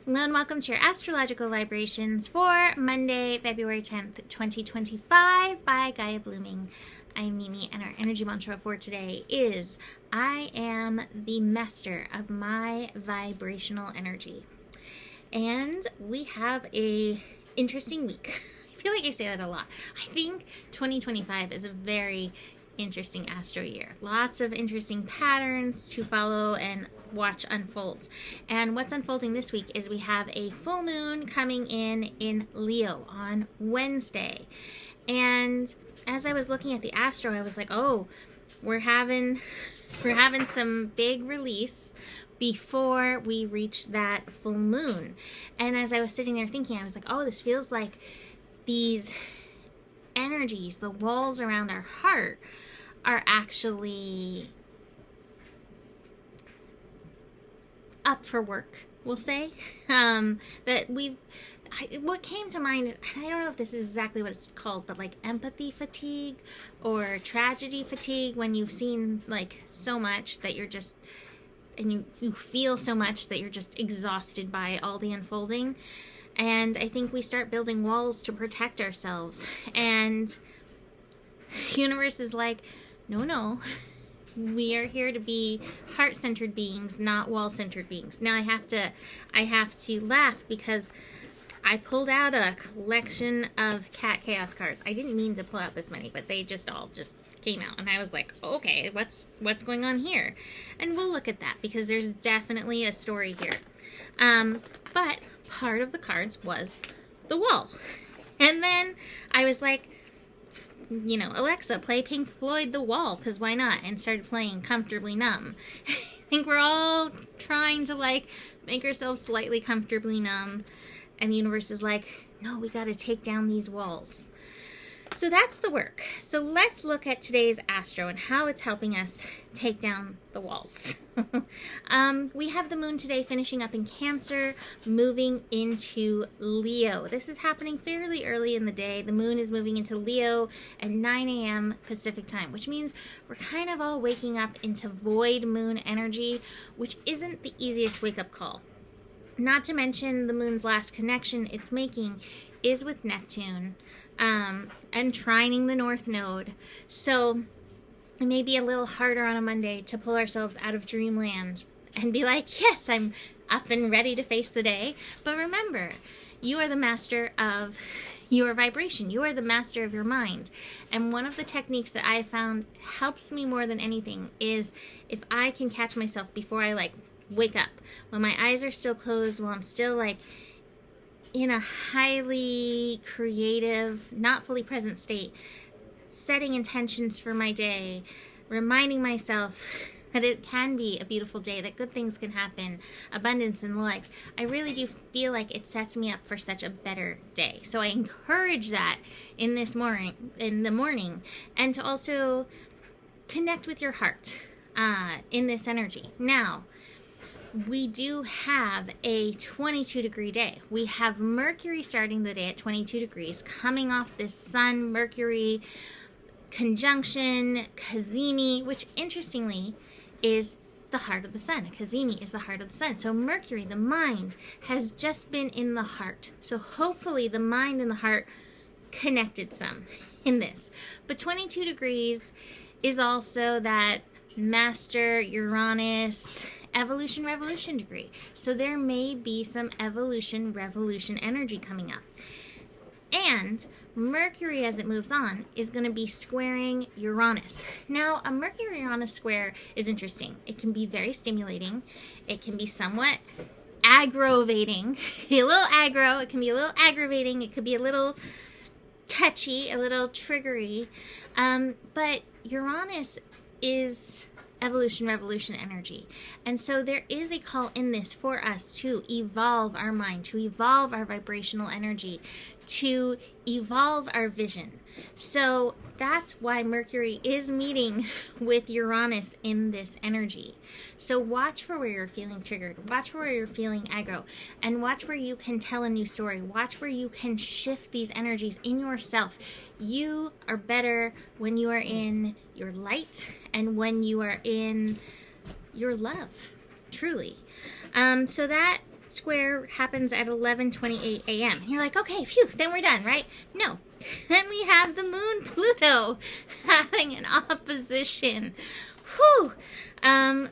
Hello and welcome to your astrological vibrations for Monday, February 10th, 2025 by Gaia Blooming. I'm Mimi, and our energy mantra for today is, I am the master of my vibrational energy. And we have a interesting week. I feel like I say that a lot. I think 2025 is a very interesting astro year. Lots of interesting patterns to follow and watch unfold. And what's unfolding this week is we have a full moon coming in Leo on Wednesday. And as I was looking at the astro, I was like, oh, we're having some big release before we reach that full moon. And as I was sitting there thinking, I was like, oh, this feels like these energies, the walls around our heart, are actually up for work, we'll say. What came to mind, and I don't know if this is exactly what it's called, but like empathy fatigue or tragedy fatigue, when you've seen like so much that you're just, and you feel so much that you're just exhausted by all the unfolding. And I think we start building walls to protect ourselves. And the universe is like, no, we are here to be heart-centered beings, not wall-centered beings. Now I have to laugh because I pulled out a collection of cat chaos cards. I didn't mean to pull out this many, but they all just came out, and I was like, okay, what's going on here? And we'll look at that because there's definitely a story here. But part of the cards was the wall. And then I was like, Alexa, play Pink Floyd The Wall, because why not? And started playing Comfortably Numb. I think we're all trying to make ourselves slightly comfortably numb. And the universe is like, no, we got to take down these walls. So that's the work. So let's look at today's astro and how it's helping us take down the walls. We have the moon today finishing up in Cancer, moving into Leo. This is happening fairly early in the day. The moon is moving into Leo at 9 a.m. Pacific time, which means we're kind of all waking up into void moon energy, which isn't the easiest wake-up call. Not to mention the moon's last connection it's making is with Neptune, and trining the North Node. So it may be a little harder on a Monday to pull ourselves out of dreamland and be like, yes, I'm up and ready to face the day. But remember, you are the master of your vibration. You are the master of your mind. And one of the techniques that I found helps me more than anything is if I can catch myself before I wake up, when my eyes are still closed, while I'm still in a highly creative, not fully present state, setting intentions for my day, reminding myself that it can be a beautiful day, that good things can happen, abundance and like, I really do feel like it sets me up for such a better day. So I encourage that in the morning, and to also connect with your heart in this energy. Now, we do have a 22-degree day. We have Mercury starting the day at 22 degrees, coming off this Sun-Mercury conjunction, Cazimi, which interestingly is the heart of the sun. Cazimi is the heart of the sun. So Mercury, the mind, has just been in the heart. So hopefully the mind and the heart connected some in this. But 22 degrees is also that master Uranus evolution revolution degree. So there may be some evolution revolution energy coming up. And Mercury, as it moves on, is going to be squaring Uranus. Now, a Mercury-Uranus square is interesting. It can be very stimulating. It can be somewhat aggravating. It can be a little aggro. It can be a little aggravating. It could be a little touchy, a little triggery. But Uranus is evolution revolution energy, and so there is a call in this for us to evolve our mind, to evolve our vibrational energy, to evolve our vision. So that's why Mercury is meeting with Uranus in this energy. So watch for where you're feeling triggered, watch for where you're feeling aggro, and watch where you can tell a new story. Watch where you can shift these energies in yourself. You are better when you are in your light and when you are in your love, truly. So that square happens at 11:28 a.m. You're like, okay, phew, then we're done, right? No. Then we have the moon Pluto having an opposition. Whew.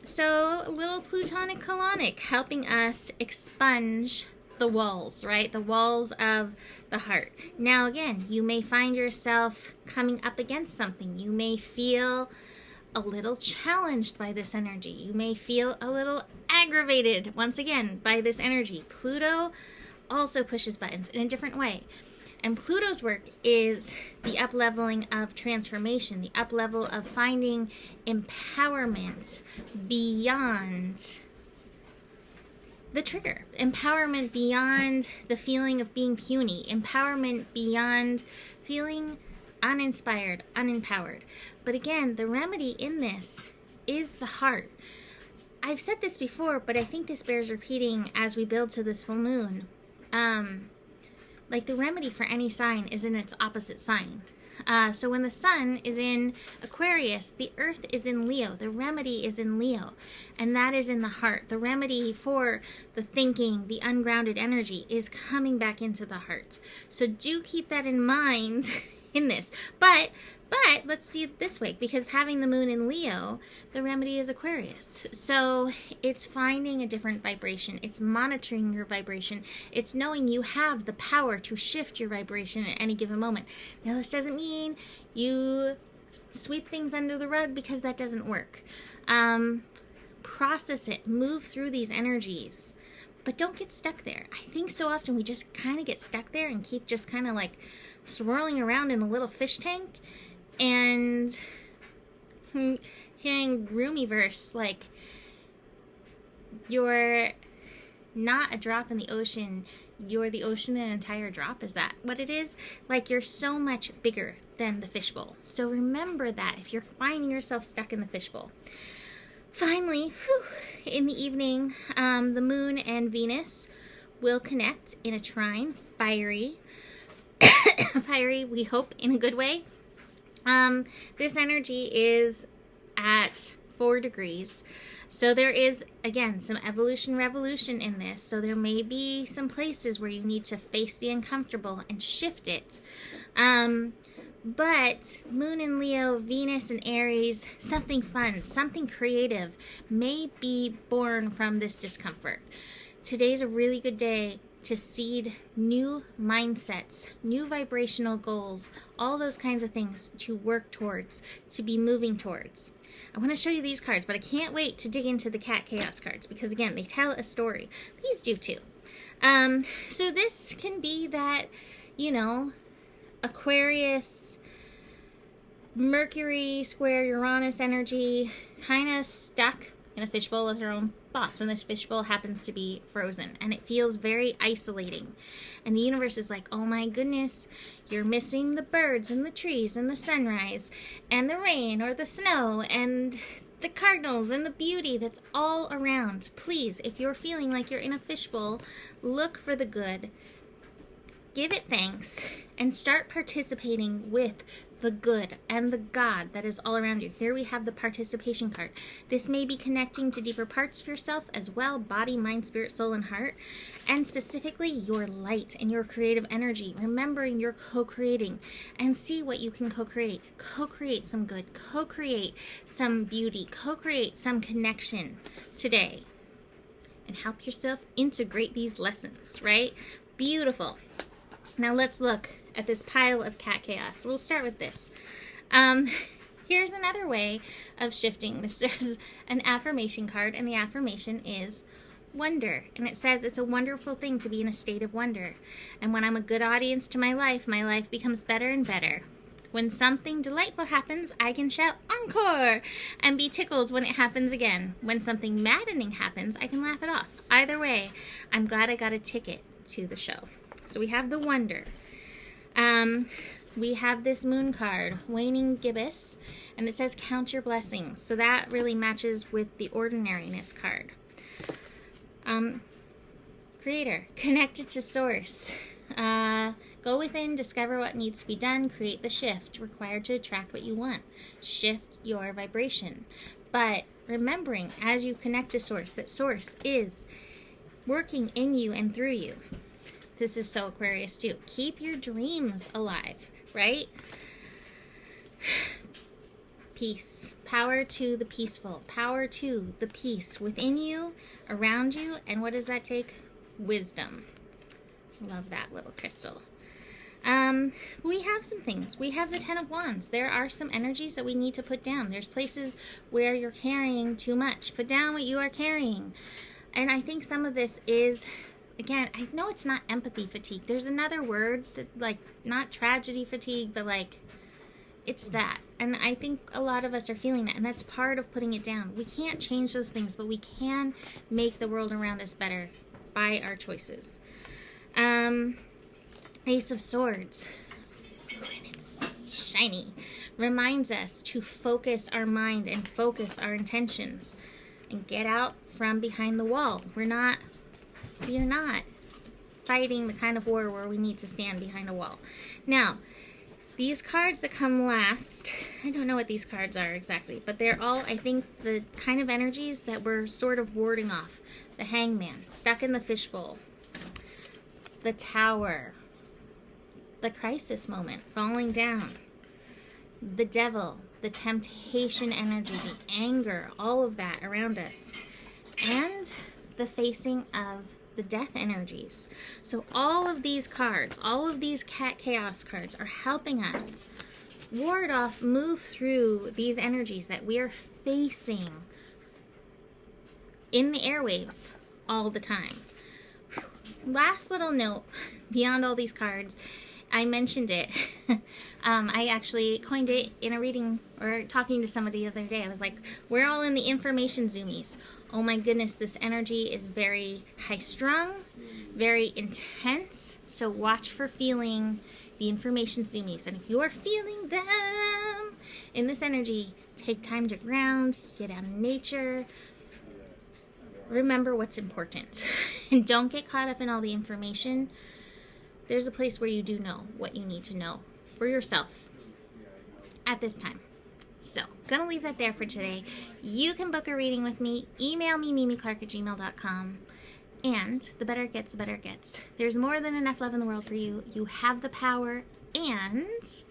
So a little Plutonic colonic helping us expunge the walls, right? The walls of the heart. Now, again, you may find yourself coming up against something. You may feel a little challenged by this energy. You may feel a little aggravated, once again, by this energy. Pluto also pushes buttons in a different way. And Pluto's work is the up-leveling of transformation, the up-level of finding empowerment beyond the trigger, empowerment beyond the feeling of being puny, empowerment beyond feeling uninspired, unempowered. But again, the remedy in this is the heart. I've said this before, but I think this bears repeating as we build to this full moon. Like the remedy for any sign is in its opposite sign. So when the sun is in Aquarius, the earth is in Leo. The remedy is in Leo, and that is in the heart. The remedy for the thinking, the ungrounded energy is coming back into the heart. So do keep that in mind in this. But let's see it this way, because having the moon in Leo, the remedy is Aquarius. So it's finding a different vibration. It's monitoring your vibration. It's knowing you have the power to shift your vibration at any given moment. Now, this doesn't mean you sweep things under the rug, because that doesn't work. Process it. Move through these energies. But don't get stuck there. I think so often we just kind of get stuck there and keep just kind of like swirling around in a little fish tank. And hearing Rumiverse, like, you're not a drop in the ocean, you're the ocean an entire drop. Is that what it is? Like, you're so much bigger than the fishbowl. So remember that if you're finding yourself stuck in the fishbowl. Finally, in the evening, the moon and Venus will connect in a trine. Fiery, we hope in a good way. This energy is at 4 degrees. So there is, again, some revolution in this. So there may be some places where you need to face the uncomfortable and shift it. But Moon in Leo, Venus in Aries, something fun, something creative may be born from this discomfort. Today's a really good day to seed new mindsets, new vibrational goals, all those kinds of things to work towards, to be moving towards. I want to show you these cards, but I can't wait to dig into the Cat Chaos cards because, again, they tell a story. These do too. So this can be that, Aquarius, Mercury square Uranus energy, kind of stuck in a fishbowl with her own thoughts, and this fishbowl happens to be frozen, and it feels very isolating. And the universe is like, oh my goodness, you're missing the birds and the trees and the sunrise and the rain or the snow and the cardinals and the beauty that's all around. Please, if you're feeling like you're in a fishbowl, look for the good, give it thanks, and start participating with the good and the God that is all around you. Here we have the participation card. This may be connecting to deeper parts of yourself as well, body, mind, spirit, soul, and heart, and specifically your light and your creative energy, remembering you're co-creating, and see what you can co-create. Co-create some good, co-create some beauty, co-create some connection today, and help yourself integrate these lessons, right? Beautiful. Now let's look at this pile of cat chaos. We'll start with this. Here's another way of shifting this. There's an affirmation card, and the affirmation is wonder. And it says it's a wonderful thing to be in a state of wonder. And when I'm a good audience to my life becomes better and better. When something delightful happens, I can shout encore and be tickled when it happens again. When something maddening happens, I can laugh it off. Either way, I'm glad I got a ticket to the show. So we have the wonder. We have this moon card, waning gibbous, and it says count your blessings. So that really matches with the ordinariness card. Creator, connected to source. Go within, discover what needs to be done, create the shift required to attract what you want. Shift your vibration. But remembering as you connect to source, that source is working in you and through you. This is so Aquarius too. Keep your dreams alive, right? Peace. Power to the peaceful. Power to the peace within you, around you. And what does that take? Wisdom. Love that little crystal. We have some things. We have the Ten of Wands. There are some energies that we need to put down. There's places where you're carrying too much. Put down what you are carrying. And I think some of this is, again, I know it's not empathy fatigue. There's another word that, like, not tragedy fatigue, but like, it's that. And I think a lot of us are feeling that. And that's part of putting it down. We can't change those things, but we can make the world around us better by our choices. Ace of Swords. Ooh, and it's shiny. Reminds us to focus our mind and focus our intentions and get out from behind the wall. We're not fighting the kind of war where we need to stand behind a wall. Now, these cards that come last, I don't know what these cards are exactly, but they're all, I think, the kind of energies that we're sort of warding off. The Hangman, stuck in the fishbowl. The Tower. The crisis moment, falling down. The Devil, the temptation energy, the anger, all of that around us. And the facing of the death energies. So all of these cards, all of these chaos cards are helping us ward off, move through these energies that we are facing in the airwaves all the time. Last little note, beyond all these cards, I mentioned it. I actually coined it in a reading or talking to somebody the other day. I was like, we're all in the information zoomies. Oh my goodness, this energy is very high strung, very intense. So watch for feeling the information zoomies. And if you're feeling them in this energy, take time to ground, get out in nature. Remember what's important. And don't get caught up in all the information. There's a place where you do know what you need to know for yourself at this time. So, gonna leave that there for today. You can book a reading with me. Email me, mimiclark@gmail.com. And the better it gets, the better it gets. There's more than enough love in the world for you. You have the power, and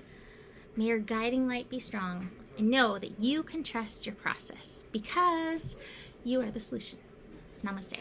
may your guiding light be strong. And know that you can trust your process because you are the solution. Namaste.